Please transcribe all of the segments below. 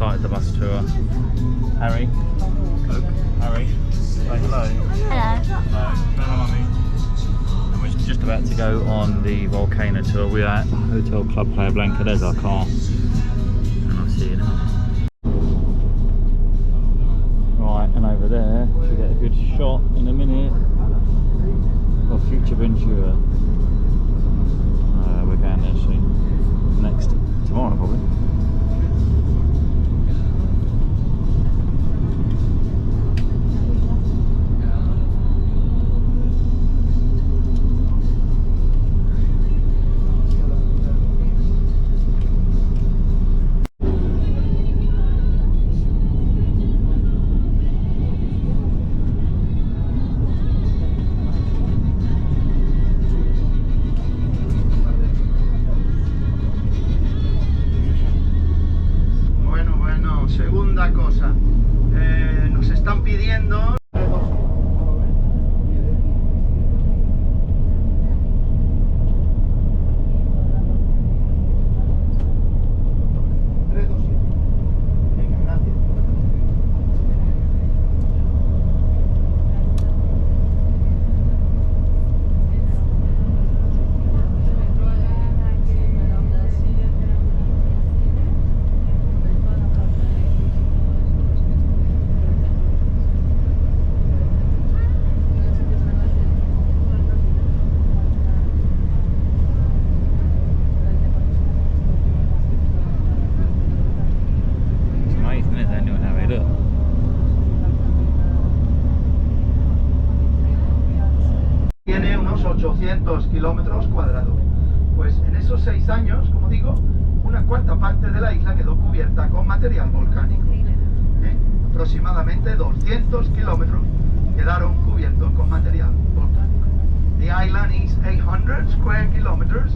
started the bus tour. Harry? Harry? Say hello. Hello. And we're just about to go on the volcano tour. We're at Hotel Club Playa Blanca. There's our car. And I'll see you in a minute. Right, and over there, we'll get a good shot in a minute of Future Ventura. We're going there soon. Next, tomorrow probably. Segunda cosa, nos están pidiendo tiene unos 800 kilómetros cuadrados. Pues en esos 6 años, como digo, una cuarta parte de la isla quedó cubierta con material volcánico. Aproximadamente 200 kilómetros quedaron cubiertos con material volcánico. The island is 800 square kilometers.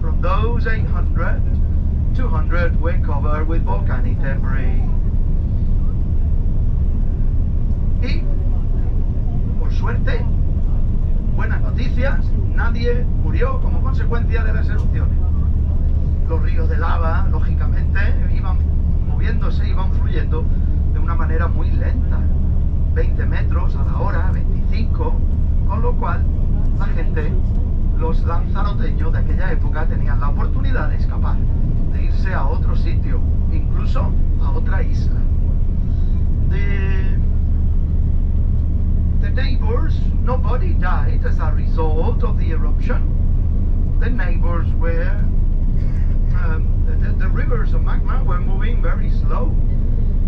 From those 800, 200 were covered with volcanic debris. Y, por suerte, buenas noticias, nadie murió como consecuencia de las erupciones. Los ríos de lava, lógicamente, iban moviéndose, iban fluyendo de una manera muy lenta, 20 metros a la hora, 25, con lo cual la gente, los lanzaroteños de aquella época, tenían la oportunidad de escapar, de irse a otro sitio, incluso a otra isla. The neighbors, nobody died as a result of the eruption. The neighbors were, the rivers of magma were moving very slow,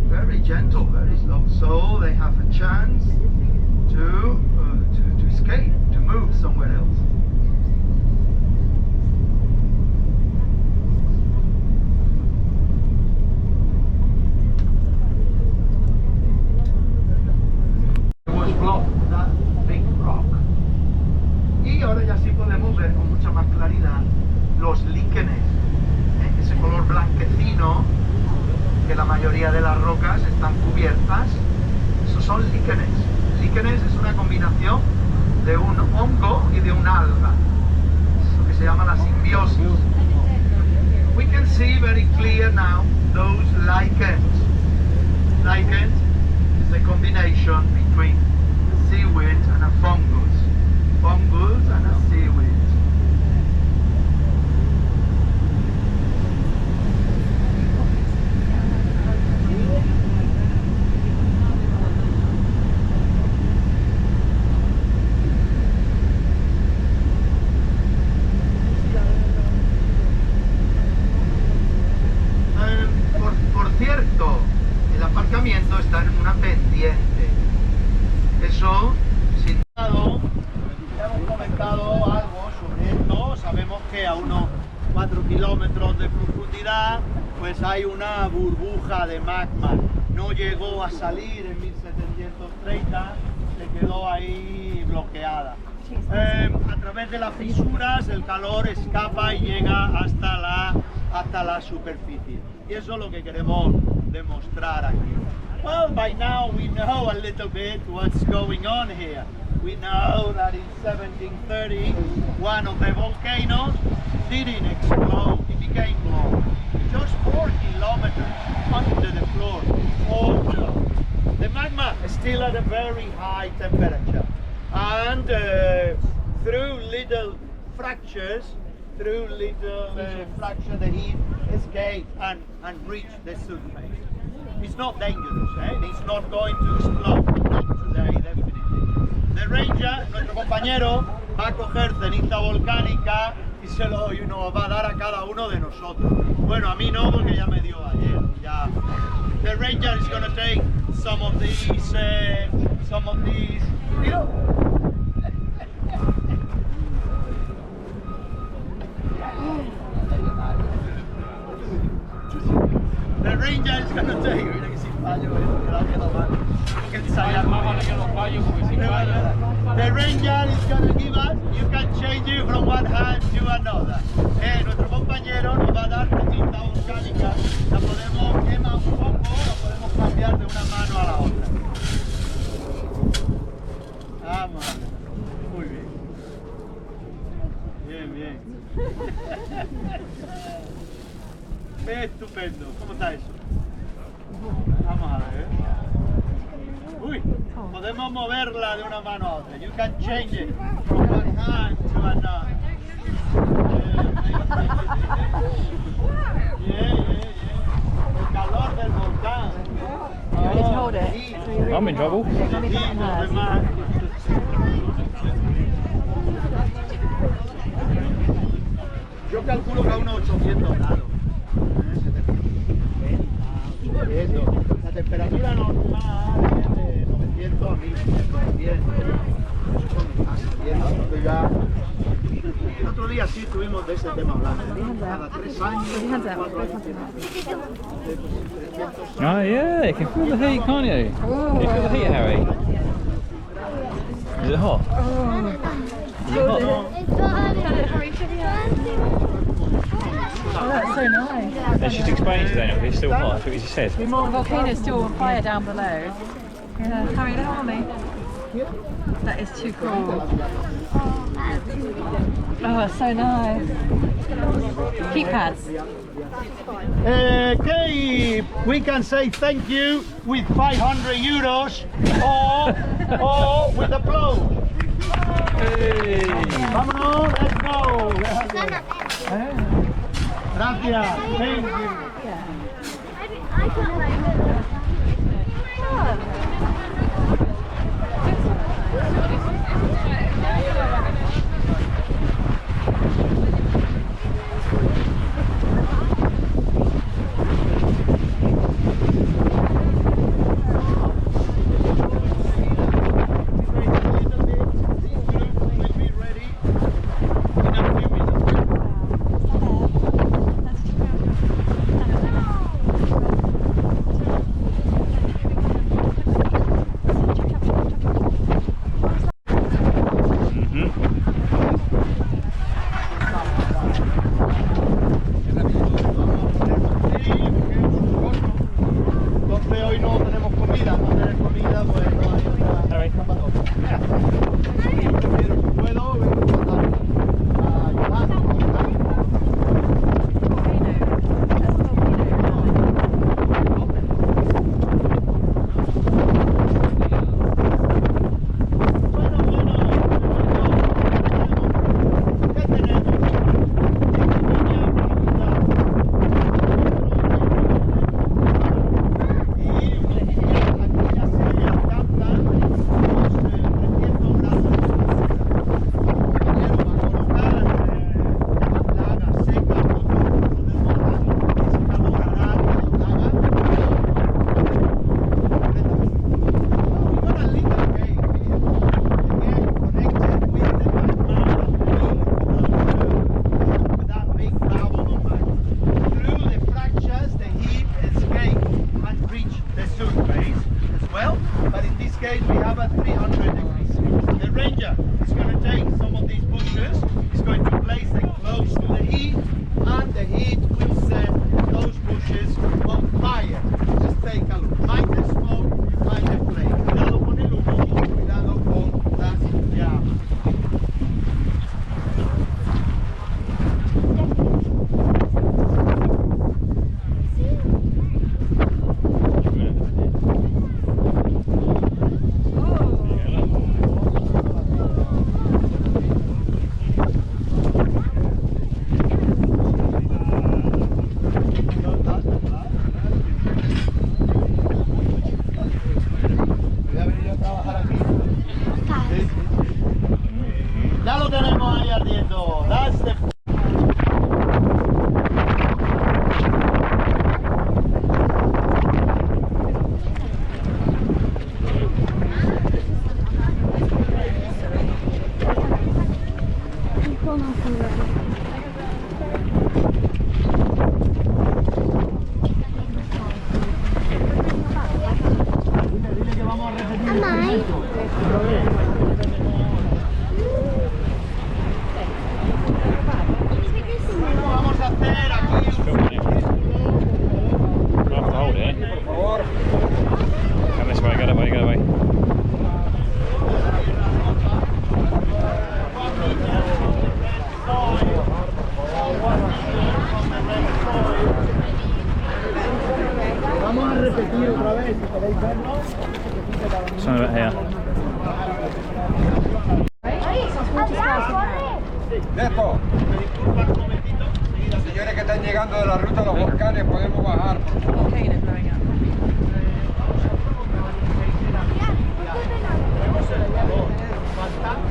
very gentle, very slow. So they have a chance to escape, to move somewhere else. That big rock. Y ahora ya sí podemos ver con mucha más claridad los líquenes, ese color blanquecino que la mayoría de las rocas están cubiertas. Esos son líquenes. Líquenes es una combinación de un hongo y de un alga, lo que se llama la simbiosis. We can see very clear now those lichens. Lichens is the combination between seaweed and a fungus. Fungus and a seaweed. Por cierto, el aparcamiento está en una pendiente. Eso, sin duda, hemos comentado algo sobre esto. Sabemos que a unos 4 kilómetros de profundidad pues hay una burbuja de magma. No llegó a salir en 1730, se quedó ahí bloqueada. A través de las fisuras el calor escapa y llega hasta la superficie. Y eso es lo que queremos demostrar aquí. Well, by now we know a little bit what's going on here. We know that in 1730, one of the volcanoes didn't explode, it became blown. Just 4 kilometers under the floor still at a very high temperature. And through little fractures, the heat escapes and reach the surface. It's not dangerous, it's not going to explode, not today, definitely. The ranger, nuestro compañero, va a coger ceniza volcánica y se lo va a dar a cada uno de nosotros. Bueno, a mí no, porque ya me dio ayer. Ya. The ranger is going to take some of these. The ranger is going to take. Mira que sin fallo, que ensayar. The ranger is going to give us. You can change it from one hand to another. Nuestro compañero nos va a dar ceniza volcánica. La podemos quemar un poco, la podemos cambiar de una mano a la otra. Vamos. Muy bien. Bien. Estupendo. ¿Cómo está eso? Vamos a ver. Uy, podemos moverla de una mano a otra. You can change it from one hand to another. El calor del volcán. Just hold it. I'm in trouble. Yo calculo que a unos 800 grados. La temperatura normal es de 900 a 1000. El otro día sí estuvimos de ese tema hablando. Cada 3 años, 4 años. Oh yeah, you can feel the heat, can't you? You feel the heat, Harry? Is it hot? Is it hot? Oh, that's so nice. Let's just explain to Daniel, it's still hot, that's what he said. The volcano's still on fire down below. Yeah, Harry, look at me. That is too cool. Oh, it's so nice. Heat pads. Okay, we can say thank you with 500 euros or with applause. Hey. Vámonos, let's go. Gracias. Thank you. I can't like Just filming it. I have to hold it. Come this way, get away, get away. Vamos a repetir otra vez, si queréis verlo. Something about here. Neto, señores que están llegando de la ruta de los volcanes, podemos bajar, por favor. Volcano blowing up.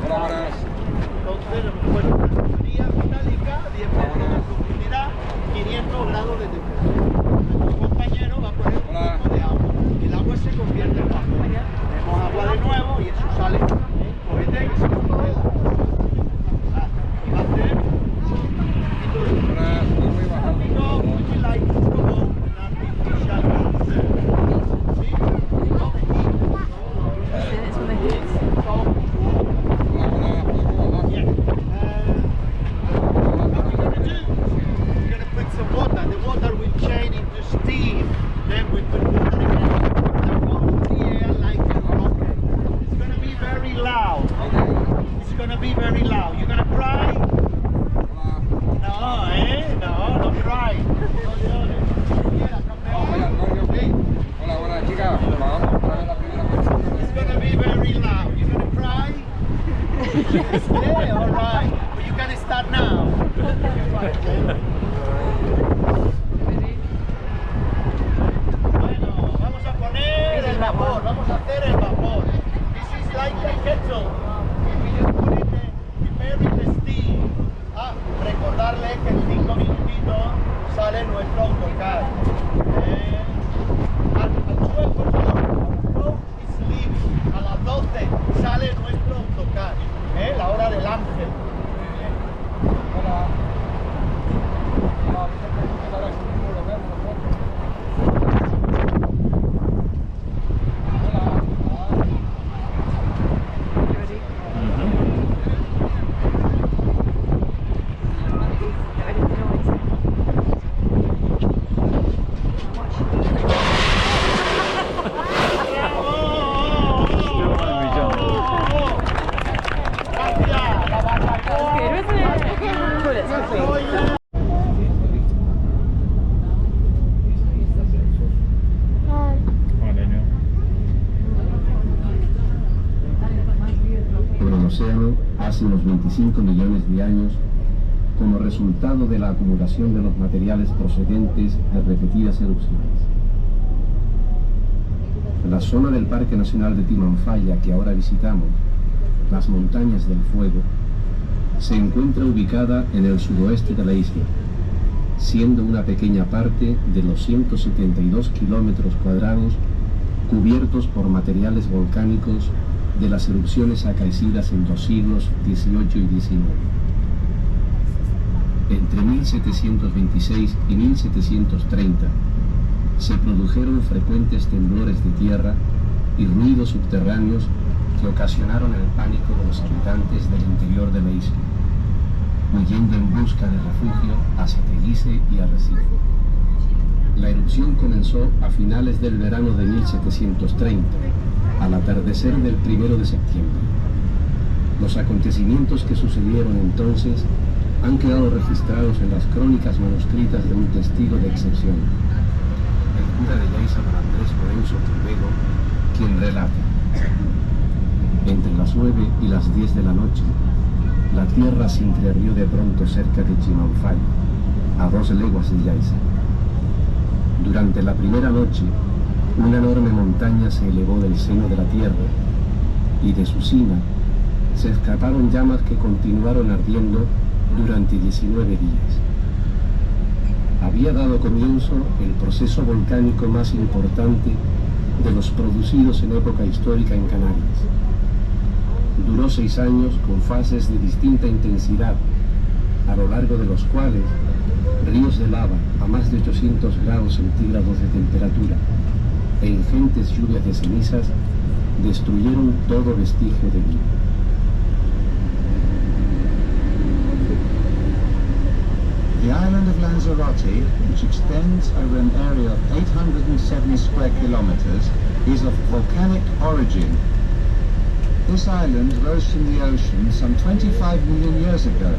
Hola, buenas. Entonces, pues, presión metálica, 10 metros de profundidad, 500 grados de temperatura. Mi compañero va a poner un poco de agua. El agua se convierte en vapor. Ponemos agua de nuevo y eso sale en cohete que se congela. Y va a hacer Buenas, no voy bajando. would you like to go an artificial answer? ¿Sí? It's what they do. Hola, buenas, podemos bajar. Yeah. What we're going to do, we're going to put some water. The water will change into steam. Then we put water again. And go through the air like a rocket. It's going to be very loud. It's going to be very loud. You're going to cry? No, No, don't cry. Hola, buenas chicas. Vamos otra vez la primera persona. It's going to be very loud. You're going to cry? Yeah, all right. But you can start now. Bueno, vamos a poner el vapor. Vamos a hacer el vapor. This is like a kettle. We just put it preparing the steam. Recordarle que en 5 minutitos sale nuestro autocar. Al 12, por favor. Boat is leaving. A las 12 sale nuestro autocar. La hora del ángel. Hola. Hola, ahora subimos, lo vemos nosotros. Hace unos 25 millones de años, como resultado de la acumulación de los materiales procedentes de repetidas erupciones. La zona del Parque Nacional de Timanfaya que ahora visitamos, las Montañas del Fuego, se encuentra ubicada en el sudoeste de la isla, siendo una pequeña parte de los 172 kilómetros cuadrados cubiertos por materiales volcánicos de las erupciones acaecidas en los siglos XVIII y XIX. Entre 1726 y 1730 se produjeron frecuentes temblores de tierra y ruidos subterráneos que ocasionaron el pánico de los habitantes del interior de la isla, huyendo en busca de refugio hacia Teguise y Arrecife. La erupción comenzó a finales del verano de 1730, al atardecer del 1 de septiembre. Los acontecimientos que sucedieron entonces han quedado registrados en las crónicas manuscritas de un testigo de excepción, el cura de Yaiza don Andrés Lorenzo Pulvero, quien relata: entre las 9 y las 10 de la noche, la tierra se entreabrió de pronto cerca de Timanfaya, a 2 leguas de Yaiza. Durante la primera noche, una enorme montaña se elevó del seno de la tierra y de su cima se escaparon llamas que continuaron ardiendo durante 19 días. Había dado comienzo el proceso volcánico más importante de los producidos en época histórica en Canarias. Duró 6 años con fases de distinta intensidad, a lo largo de los cuales ríos de lava a más de 800 grados centígrados de temperatura e ingentes lluvias de cenizas destruyeron todo vestigio de vida. The island of Lanzarote, which extends over an area of 807 square kilometers, is of volcanic origin. This island rose from the ocean some 25 million years ago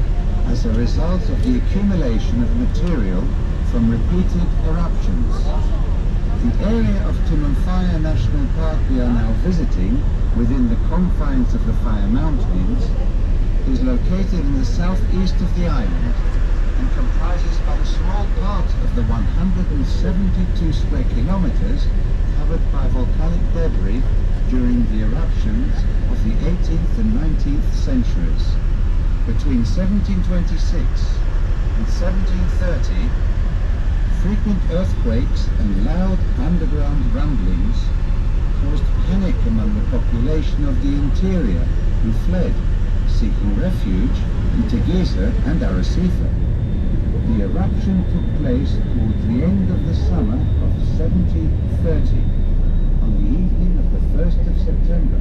as a result of the accumulation of material from repeated eruptions. The area of Timanfaya National Park we are now visiting, within the confines of the Fire Mountains, is located in the southeast of the island and comprises but a small part of the 172 square kilometers covered by volcanic debris during the eruptions of the 18th and 19th centuries. Between 1726 and 1730, frequent earthquakes and loud underground rumblings caused panic among the population of the interior, who fled, seeking refuge in Teguise and Arrecife. The eruption took place towards the end of the summer of 1730, on the evening of the 1st of September.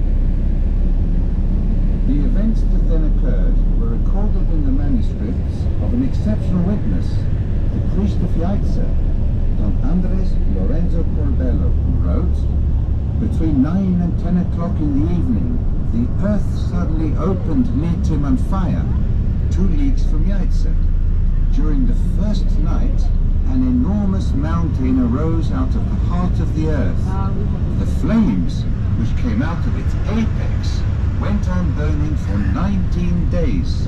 The events that then occurred were recorded in the manuscripts of an exceptional witness, the priest of Yaitse, Don Andres Lorenzo Corbello, who wrote, "Between 9 and 10 o'clock in the evening, the earth suddenly opened near Timanfaya, 2 leagues from Yaitse. During the first night, an enormous mountain arose out of the heart of the earth. The flames, which came out of its apex, went on burning for 19 days.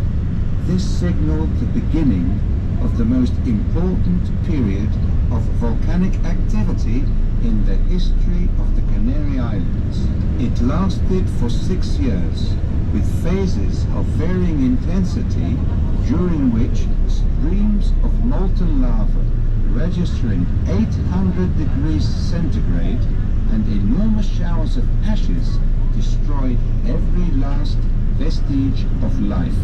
This signaled the beginning of the most important period of volcanic activity in the history of the Canary Islands. It lasted for 6 years, with phases of varying intensity, during which streams of molten lava registering 800 degrees centigrade and enormous showers of ashes destroyed every last vestige of life.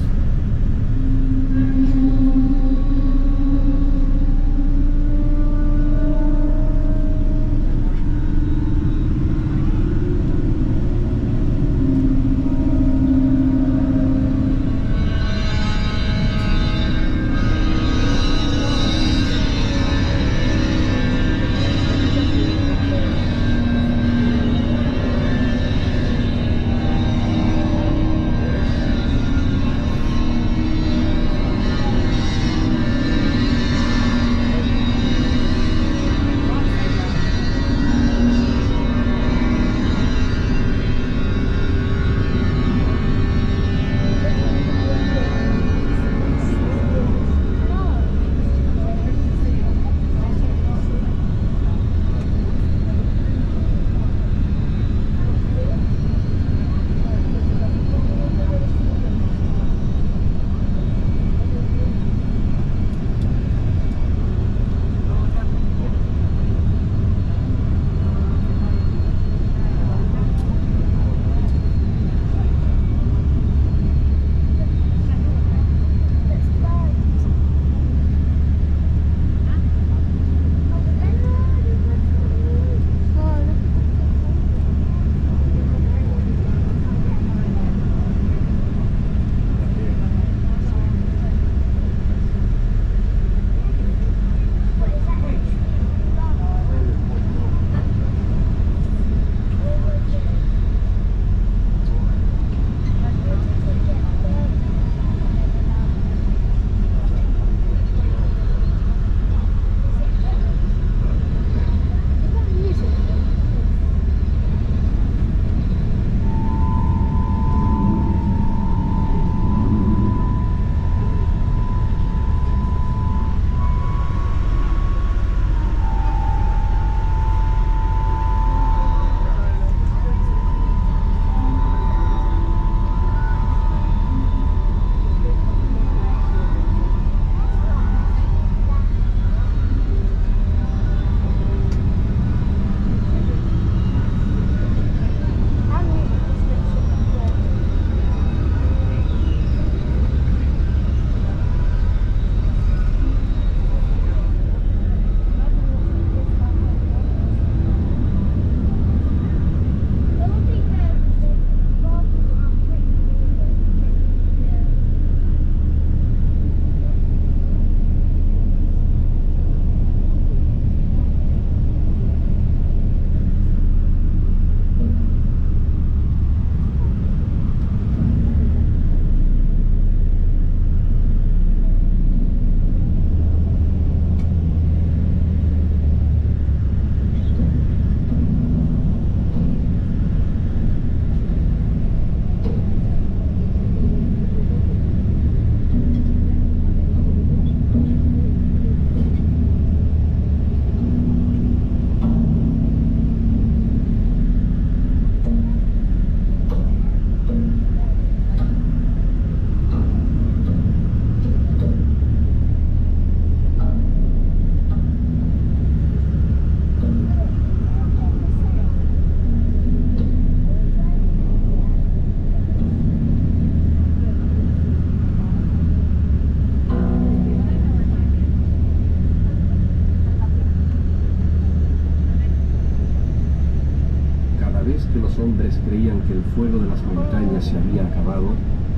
vez que los hombres creían que el fuego de las montañas se había acabado,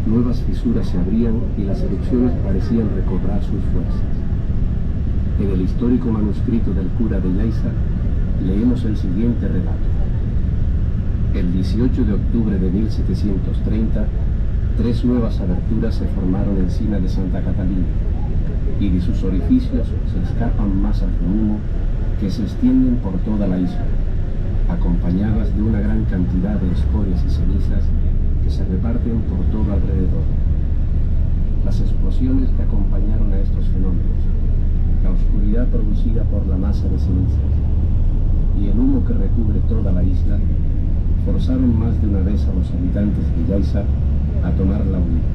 nuevas fisuras se abrían y las erupciones parecían recobrar sus fuerzas. En el histórico manuscrito del cura de Yaiza leemos el siguiente relato. El 18 de octubre de 1730, 3 nuevas aberturas se formaron encima de Santa Catalina, y de sus orificios se escapan masas de humo que se extienden por toda la isla, acompañadas de una gran cantidad de escorias y cenizas que se reparten por todo alrededor. Las explosiones que acompañaron a estos fenómenos, la oscuridad producida por la masa de cenizas y el humo que recubre toda la isla, forzaron más de una vez a los habitantes de Yaiza a tomar la huida.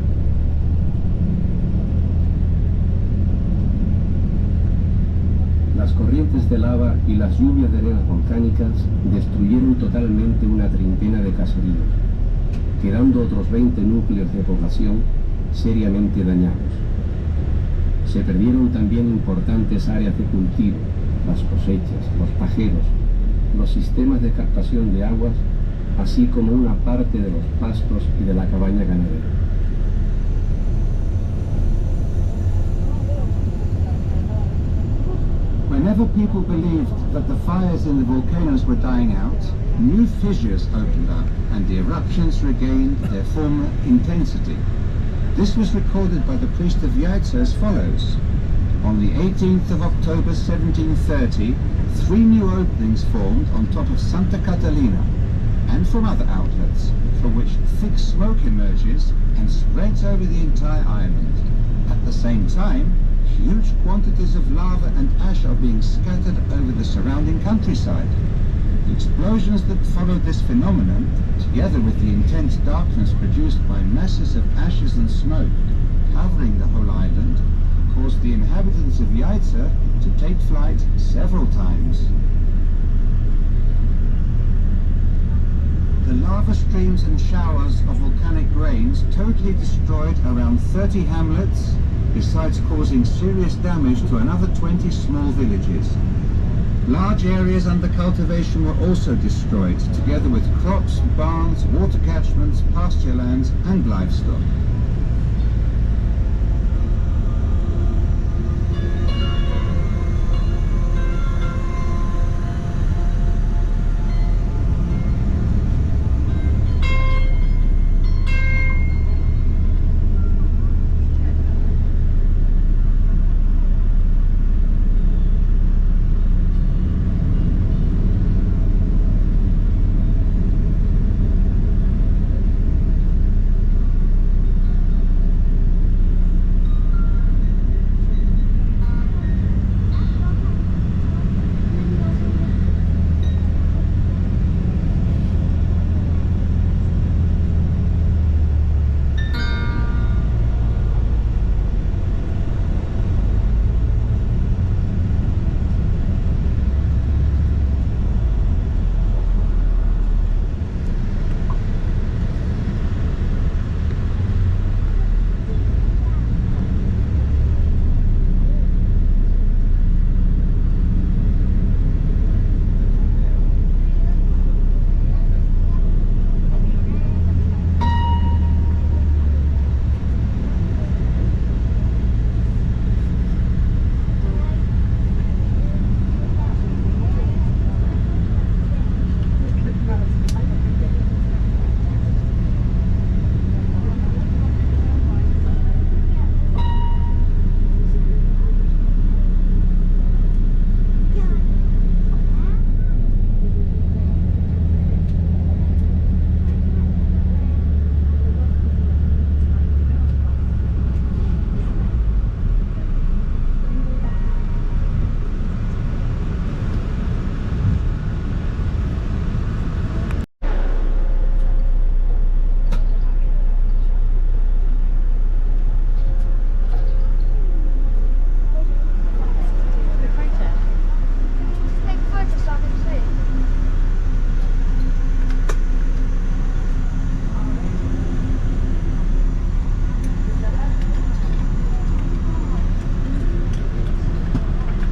Las corrientes de lava y las lluvias de arenas volcánicas destruyeron totalmente una treintena de caseríos, quedando otros 20 núcleos de población seriamente dañados. Se perdieron también importantes áreas de cultivo, las cosechas, los pajeros, los sistemas de captación de aguas, así como una parte de los pastos y de la cabaña ganadera. Whenever people believed that the fires in the volcanoes were dying out, new fissures opened up and the eruptions regained their former intensity. This was recorded by the priest of Yaiza as follows. On the 18th of October 1730, 3 new openings formed on top of Santa Catalina and from other outlets, from which thick smoke emerges and spreads over the entire island. At the same time, huge quantities of lava and ash are being scattered over the surrounding countryside. The explosions that followed this phenomenon, together with the intense darkness produced by masses of ashes and smoke covering the whole island, caused the inhabitants of Yaiza to take flight several times. The lava streams and showers of volcanic grains totally destroyed around 30 hamlets, besides causing serious damage to another 20 small villages. Large areas under cultivation were also destroyed, together with crops, barns, water catchments, pasture lands and livestock.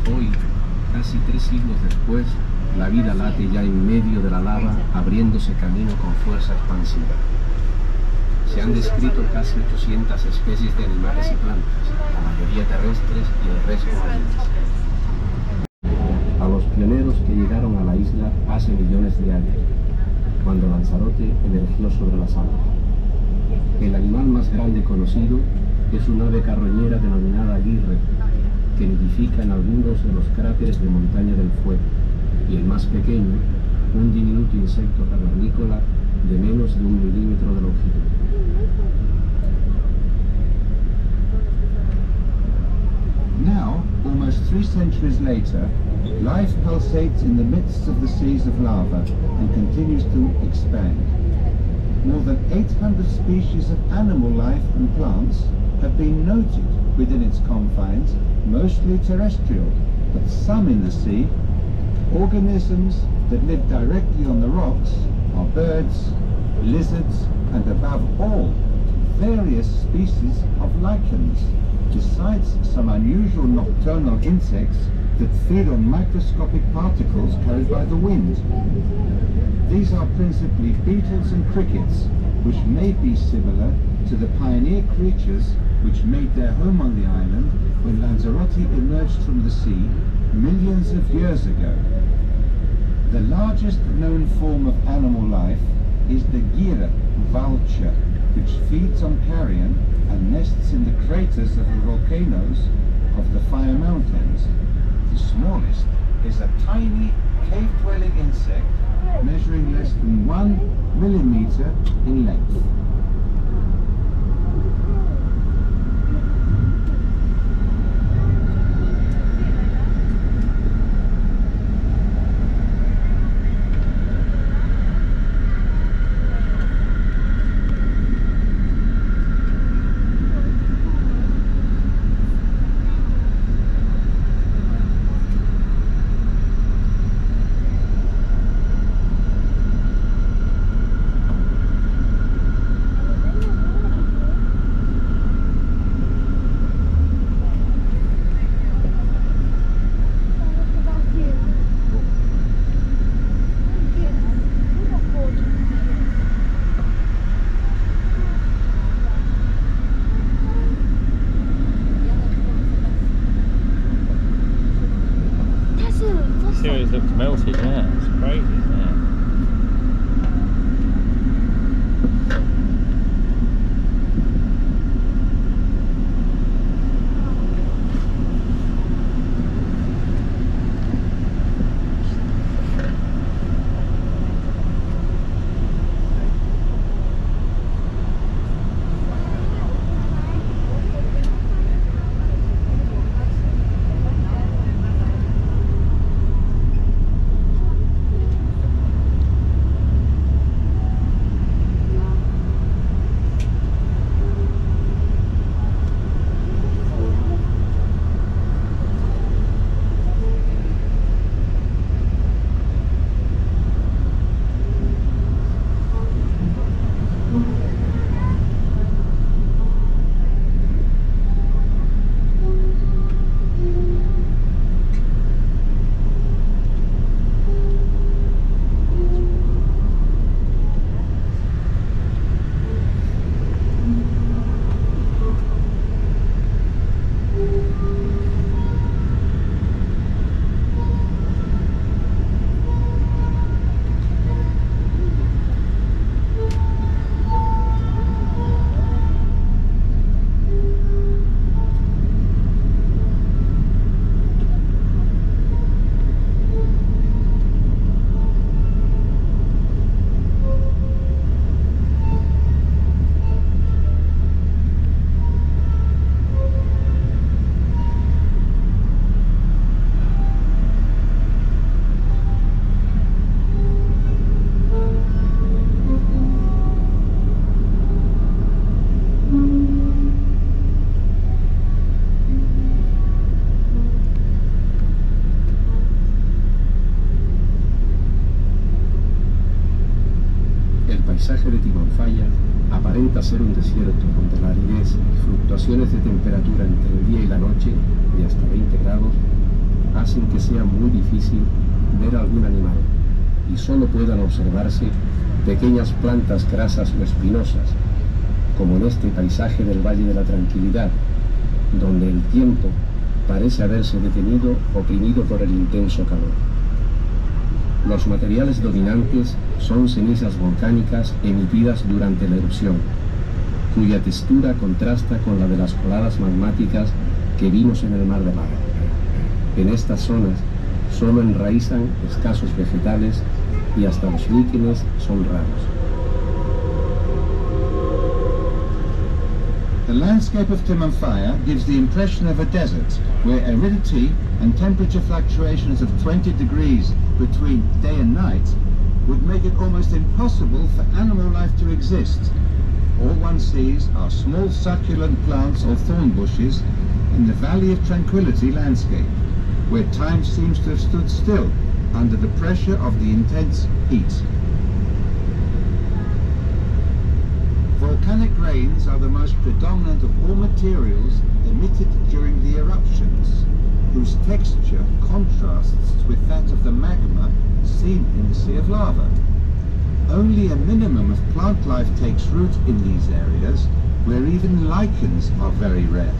Hoy, casi 3 siglos después, la vida late ya en medio de la lava, abriéndose camino con fuerza expansiva. Se han descrito casi 800 especies de animales y plantas, la mayoría terrestres y el resto marinas. A los pioneros que llegaron a la isla hace millones de años, cuando Lanzarote emergió sobre las aguas. El animal más grande conocido es un ave carroñera denominada aguirre, que nidifica en algunos de los cráteres de Montaña del Fuego, y el más pequeño, un diminuto insecto cavernícola de menos de 1 milímetro de longitud. Now, almost 3 centuries later, life pulsates in the midst of the seas of lava and continues to expand. More than 800 species of animal life and plants have been noted within its confines, mostly terrestrial, but some in the sea. Organisms that live directly on the rocks are birds, lizards, and above all, various species of lichens, besides some unusual nocturnal insects that feed on microscopic particles carried by the wind. These are principally beetles and crickets, which may be similar to the pioneer creatures which made their home on the island when Lanzarote emerged from the sea millions of years ago. The largest known form of animal life is the gira vulture, which feeds on carrion and nests in the craters of the volcanoes of the Fire Mountains. The smallest is a tiny cave-dwelling insect measuring less than 1 millimeter in length. It looks melted, yeah, it's crazy, isn't it? paisaje de Timanfaya aparenta ser un desierto donde la aridez y fluctuaciones de temperatura entre el día y la noche, de hasta 20 grados, hacen que sea muy difícil ver algún animal y solo puedan observarse pequeñas plantas grasas o espinosas, como en este paisaje del Valle de la Tranquilidad, donde el tiempo parece haberse detenido, oprimido por el intenso calor. Los materiales dominantes son cenizas volcánicas emitidas durante la erupción, cuya textura contrasta con la de las coladas magmáticas que vimos en el Mar de Lava. En estas zonas solo enraizan escasos vegetales y hasta los líquenes son raros. The landscape of Timanfaya gives the impression of a desert, where aridity and temperature fluctuations of 20 degrees between day and night would make it almost impossible for animal life to exist. All one sees are small succulent plants or thorn bushes in the Valley of Tranquility landscape, where time seems to have stood still under the pressure of the intense heat. Volcanic rains are the most predominant of all materials emitted during the eruptions, whose texture contrasts with that of the magma seen in the Sea of Lava. Only a minimum of plant life takes root in these areas, where even lichens are very rare.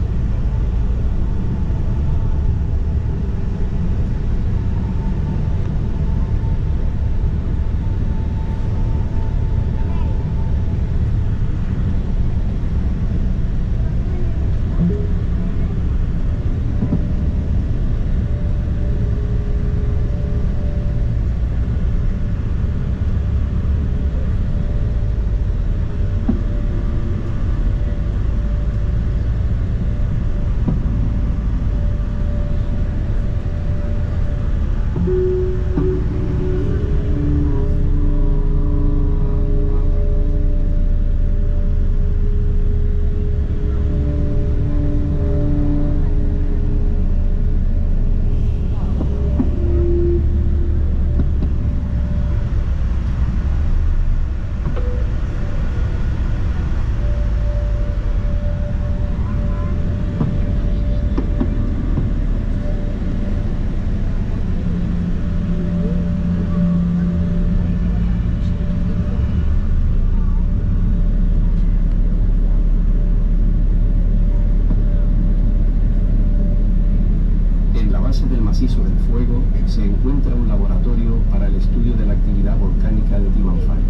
macizo del fuego se encuentra un laboratorio para el estudio de la actividad volcánica de Timanfaya.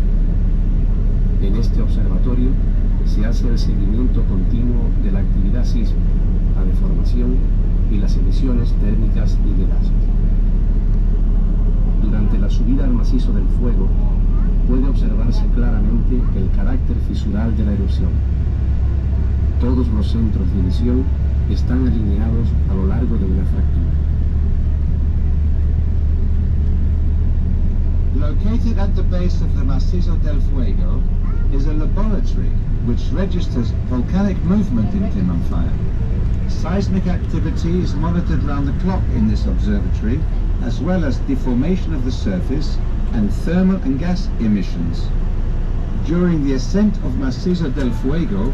En este observatorio se hace el seguimiento continuo de la actividad sísmica, la deformación y las emisiones térmicas y de gases. Durante la subida al macizo del fuego puede observarse claramente el carácter fisural de la erupción. Todos los centros de emisión están alineados a lo largo de una fractura. Located at the base of the Macizo del Fuego is a laboratory which registers volcanic movement in Timanfaya. Seismic activity is monitored round the clock in this observatory, as well as deformation of the surface and thermal and gas emissions. During the ascent of Macizo del Fuego,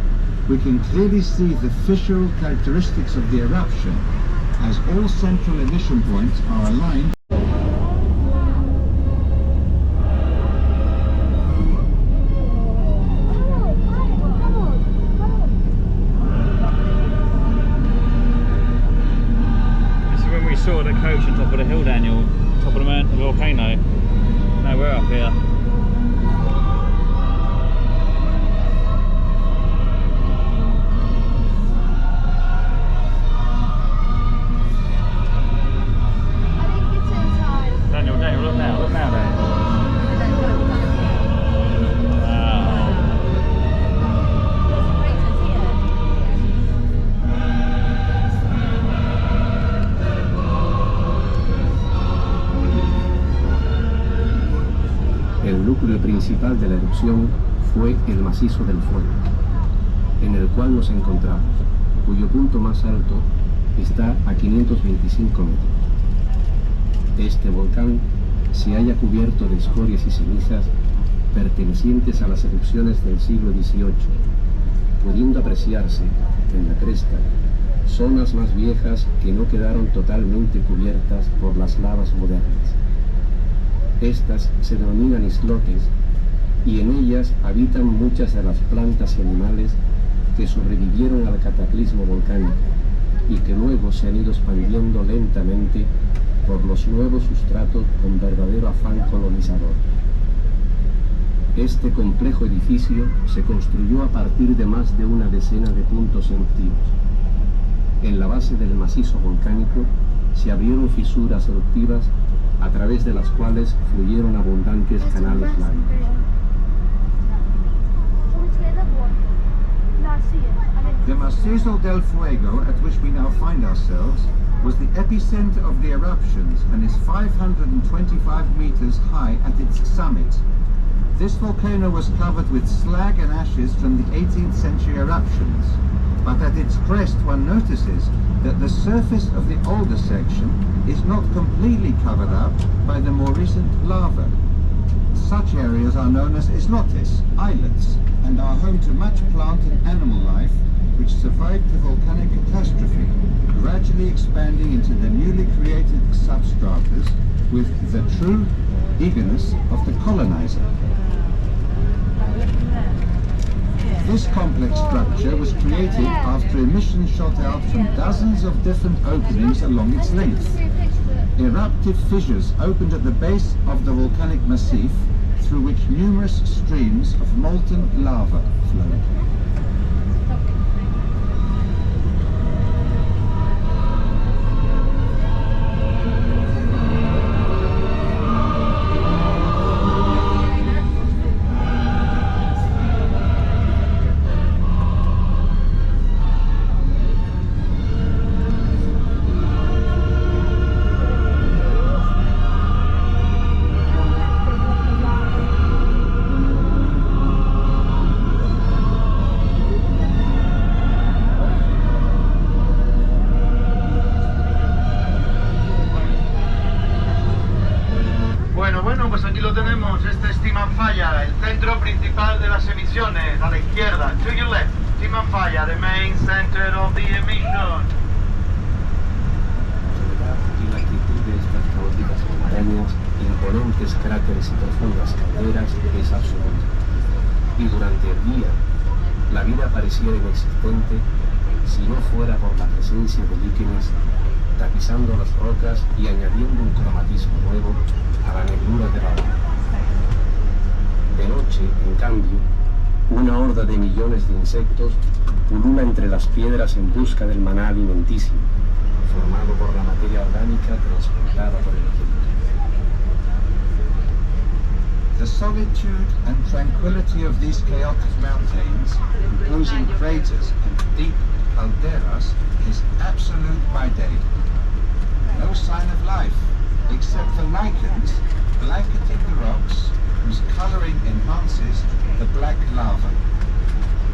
we can clearly see the fissural characteristics of the eruption, as all central emission points are aligned. Saw the coach on top of the hill, Daniel, top of the mountain, the volcano. No, we're up here. Daniel, look now, Daniel. El núcleo principal de la erupción fue el macizo del fuego, en el cual nos encontramos, cuyo punto más alto está a 525 metros. Este volcán se halla cubierto de escorias y cenizas pertenecientes a las erupciones del siglo XVIII, pudiendo apreciarse, en la cresta, zonas más viejas que no quedaron totalmente cubiertas por las lavas modernas, Estas se denominan islotes y en ellas habitan muchas de las plantas y animales que sobrevivieron al cataclismo volcánico y que luego se han ido expandiendo lentamente por los nuevos sustratos con verdadero afán colonizador. Este complejo edificio se construyó a partir de más de una decena de puntos eruptivos. En la base del macizo volcánico se abrieron fisuras eruptivas a través de las cuales fluyeron abundantes canales lávicos. The Macizo del Fuego, at which we now find ourselves, was the epicenter of the eruptions and is 525 meters high at its summit. This volcano was covered with slag and ashes from the 18th century eruptions, but at its crest one notices that the surface of the older section is not completely covered up by the more recent lava. Such areas are known as islotes, islets, and are home to much plant and animal life which survived the volcanic catastrophe, gradually expanding into the newly created substratas with the true eagerness of the colonizer. This complex structure was created after emissions shot out from dozens of different openings along its length. Eruptive fissures opened at the base of the volcanic massif, through which numerous streams of molten lava flowed. Bueno, pues aquí lo tenemos. Este es Timanfaya, el centro principal de las emisiones, a la izquierda. To your left, Timanfaya, the main center of the emission. La soledad y la quietud de estas caóticas montañas, imponentes cráteres y profundas calderas es absoluta. Y durante el día, la vida pareciera inexistente si no fuera por la presencia de líquenes tapizando las rocas y añadiendo un cromatismo nuevo a la negrura de la hora. De noche, en cambio, una horda de millones de insectos pulula entre las piedras en busca del maná alimenticio, formado por la materia orgánica transportada por el viento. The solitude and tranquility of these chaotic mountains, imposing craters and deep calderas, is absolute by day. No sign of life, except for lichens blanketing the rocks, whose coloring enhances the black lava.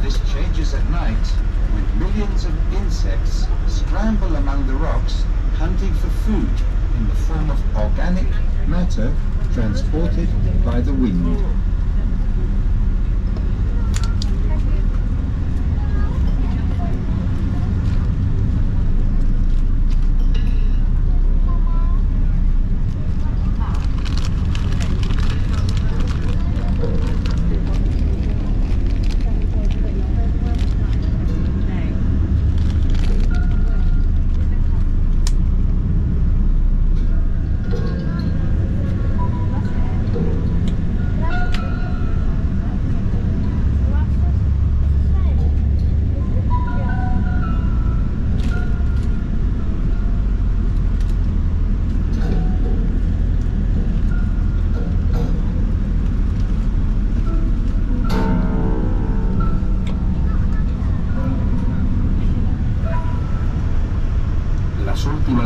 This changes at night when millions of insects scramble among the rocks, hunting for food in the form of organic matter transported by the wind.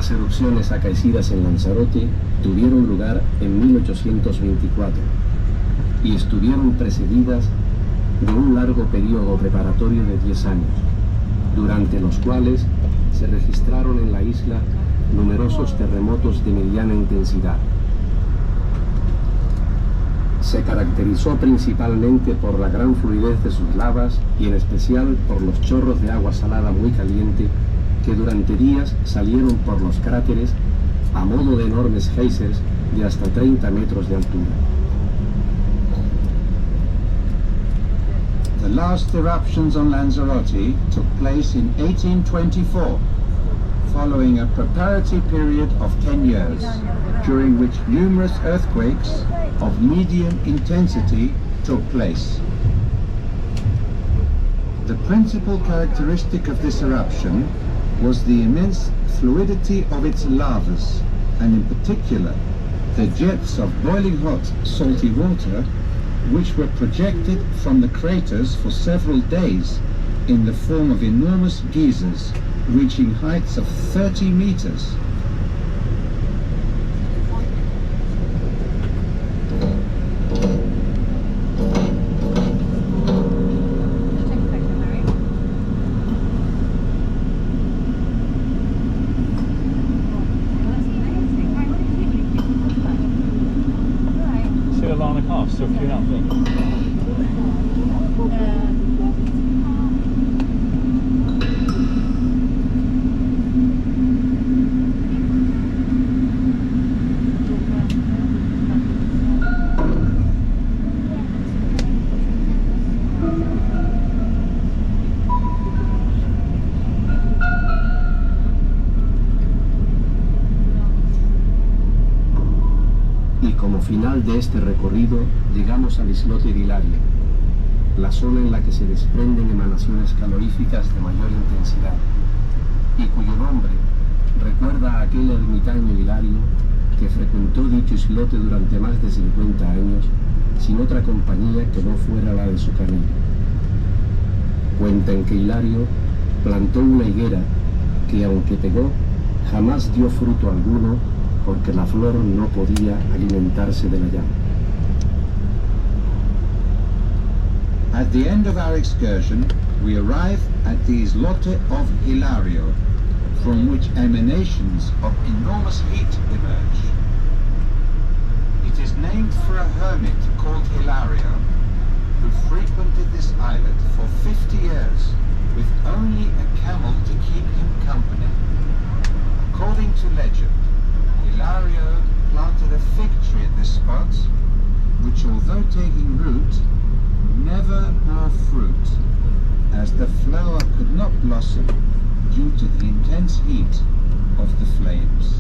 Las erupciones acaecidas en Lanzarote tuvieron lugar en 1824 y estuvieron precedidas de un largo periodo preparatorio de 10 años, durante los cuales se registraron en la isla numerosos terremotos de mediana intensidad. Se caracterizó principalmente por la gran fluidez de sus lavas y en especial por los chorros de agua salada muy caliente que durante días salieron por los cráteres a modo de enormes geysers de hasta 30 metros de altura. The last eruptions on Lanzarote took place in 1824, following a preparatory period of 10 years, during which numerous earthquakes of medium intensity took place. The principal characteristic of this eruption was the immense fluidity of its lavas, and in particular, the jets of boiling hot, salty water which were projected from the craters for several days in the form of enormous geysers reaching heights of 30 meters. See a line of cars still queuing up, look. Y como final de este recorrido llegamos al islote de Hilario, la zona en la que se desprenden emanaciones caloríficas de mayor intensidad y cuyo nombre recuerda a aquel ermitaño Hilario que frecuentó dicho islote durante más de 50 años sin otra compañía que no fuera la de su camello. Cuentan que Hilario plantó una higuera que, aunque pegó, jamás dio fruto alguno porque la flor no podía alimentarse de la llama. At the end of our excursion, we arrive at the islote of Hilario, from which emanations of enormous heat emerge. It is named for a hermit called Hilario, who frequented this islet for 50 years, with only a camel to keep him company. According to legend, Hilario planted a fig tree at this spot, which, although taking root, never bore fruit, as the flower could not blossom due to the intense heat of the flames.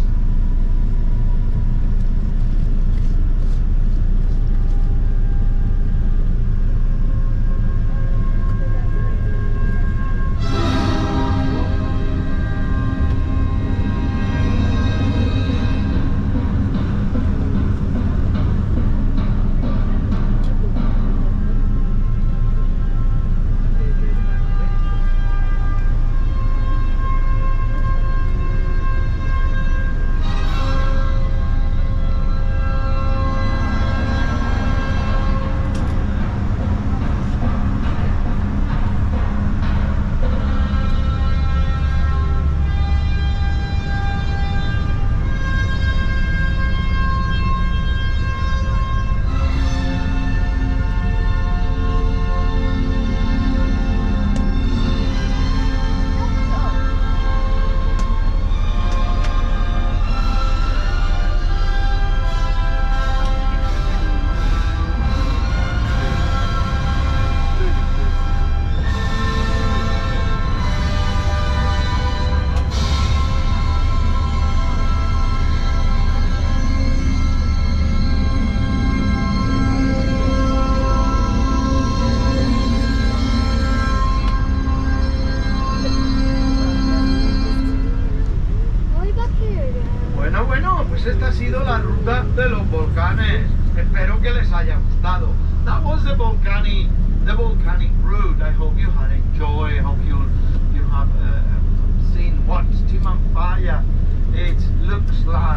Pues esta ha sido la ruta de los volcanes. Espero que les haya gustado. That was the volcanic route. I hope you had enjoyed. I hope you have seen what Timanfaya it looks like.